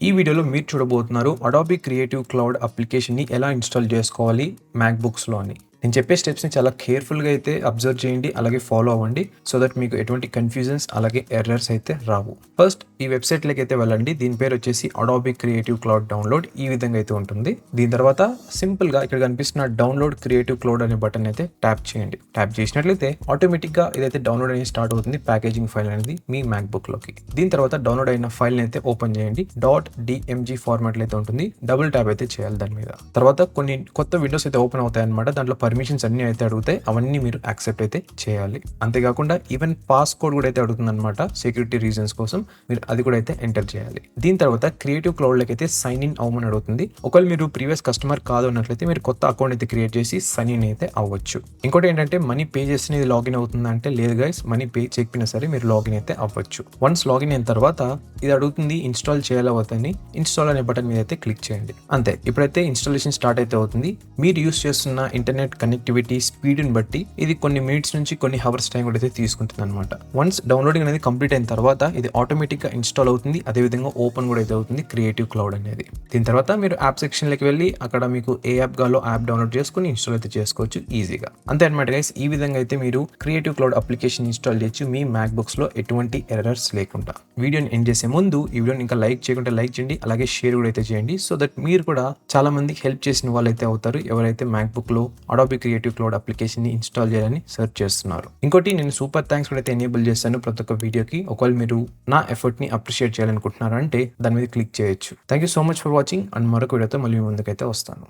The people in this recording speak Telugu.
ఈ వీడియోలో మీరు చూడబోతున్నారు అడాబీ క్రియేటివ్ క్లౌడ్ అప్లికేషన్ని ఎలా ఇన్స్టాల్ చేసుకోవాలి మ్యాక్బుక్స్లో అని. నేను చెప్పే స్టెప్స్ని చాలా కేర్ఫుల్గా అయితే అబ్జర్వ్ చేయండి, అలాగే ఫాలో అవ్వండి, సో దట్ మీకు ఎటువంటి కన్ఫ్యూజన్స్ అలాగే ఎర్రర్స్ అయితే రావు. ఫస్ట్ ఈ వెబ్సైట్లోకి అయితే వెళ్ళండి. దీని పేరు వచ్చేసి అడాబీ క్రియేటివ్ క్లౌడ్ డౌన్లోడ్. ఈ విధంగా అయితే ఉంటుంది. దీని తర్వాత సింపుల్గా ఇక్కడ కనిపిస్తున్న డౌన్లోడ్ క్రియేటివ్ క్లౌడ్ అనే బటన్ అయితే ట్యాప్ చేయండి. ట్యాప్ చేసినట్లయితే ఆటోమేటిక్గా ఇదైతే డౌన్లోడ్ అనేది స్టార్ట్ అవుతుంది, ప్యాకేజింగ్ ఫైల్ అనేది మీ మ్యాక్బుక్లోకి. దీని తర్వాత డౌన్లోడ్ అయిన ఫైల్ని అయితే ఓపెన్ చేయండి. .dmg ఫార్మాట్లో అయితే ఉంటుంది. డబుల్ ట్యాప్ అయితే చేయాలి దాని మీద. తర్వాత కొన్ని కొత్త విండోస్ అయితే ఓపెన్ అవుతాయి అనమాట. దాంట్లో పర్మిషన్స్ అన్ని అయితే అడుగుతాయి, అవన్నీ మీరు యాక్సెప్ట్ అయితే చేయాలి. అంతేకాకుండా ఈవెన్ పాస్ కోడ్ కూడా అయితే అడుగుతుంది అనమాట, సెక్యూరిటీ రీజన్స్ కోసం. మీరు అది కూడా అయితే ఎంటర్ చేయాలి. దీని తర్వాత క్రియేటివ్ క్లౌడ్లోకి అయితే సైన్ ఇన్ అవ్వమని అడుగుతుంది. ఒకవేళ మీరు ప్రీవియస్ కస్టమర్ కాదు అన్నట్లయితే మీరు కొత్త అకౌంట్ అయితే క్రియేట్ చేసి సైన్ ఇన్ అయితే అవ్వచ్చు. ఇంకోటి ఏంటంటే మనీ పే చేస్తే ఇది లాగిన్ అవుతుందంటే లేదు గైస్, మనీ పే చేయకపోయినా సరే మీరు లాగిన్ అయితే అవ్వచ్చు. వన్స్ లాగిన్ అయిన తర్వాత ఇది అడుగుతుంది ఇన్స్టాల్ చేయాలా వద్దని. ఇన్స్టాల్ అనే బటన్ మీద అయితే క్లిక్ చేయండి. అంతే, ఇప్పుడైతే ఇన్స్టాలేషన్ స్టార్ట్ అయితే అవుతుంది. మీరు యూస్ చేస్తున్న ఇంటర్నెట్ కనెక్టివిటీ స్పీడ్ని బట్టి ఇది కొన్ని మినిట్స్ నుంచి కొన్ని హవర్స్ టైం కూడా అయితే తీసుకుంటుంది అనమాట. వన్స్ డౌన్లోడింగ్ అనేది కంప్లీట్ అయిన తర్వాత ఇది ఆటోమేటిక్గా ఇన్స్టాల్ అవుతుంది. అదేవిధంగా ఓపెన్ కూడా అయితే అవుతుంది క్రియేటివ్ క్లౌడ్ అనేది. దీని తర్వాత మీరు యాప్ సెక్షన్లోకి వెళ్ళి అక్కడ మీకు ఏ యాప్ కావాలో యాప్ డౌన్లోడ్ చేసుకుని ఇన్స్టాల్ అయితే చేసుకోవచ్చు ఈజీగా. అంతే అనమాట గైస్. ఈ విధంగా అయితే మీరు క్రియేటివ్ క్లౌడ్ అప్లికేషన్ ఇన్స్టాల్ చేయొచ్చు మీ మ్యాక్బుక్స్లో ఎటువంటి ఎర్రర్స్ లేకుండా. వీడియోని ఎండ్ చేసే ముందు ఈ వీడియోని ఇంకా లైక్ చేయకుండా లైక్ చేయండి, అలాగే షేర్ కూడా అయితే చేయండి, సో దట్ మీరు కూడా చాలా మందికి హెల్ప్ చేసిన వాళ్ళు అయితే అవుతారు ఎవరైతే మ్యాక్బుక్లో అడాబీ క్రియేటివ్ క్లౌడ్ అప్లికేషన్ని ఇన్స్టాల్ చేయాలని సెర్చ్ చేస్తున్నారు. ఇంకోటి నేను సూపర్ థ్యాంక్స్ కూడా అయితే ఎనేబుల్ చేస్తాను ప్రతి ఒక్క వీడియోకి. ఒకవేళ మీరు నా ఎఫర్ట్ని అప్రిషియేట్ చేయాలనుకుంటున్నారంటే దాని మీద క్లిక్ చేయొచ్చు. Thank you so much for watching. And మరొక వీడియోతో మళ్ళీ ముందుకైతే వస్తాను.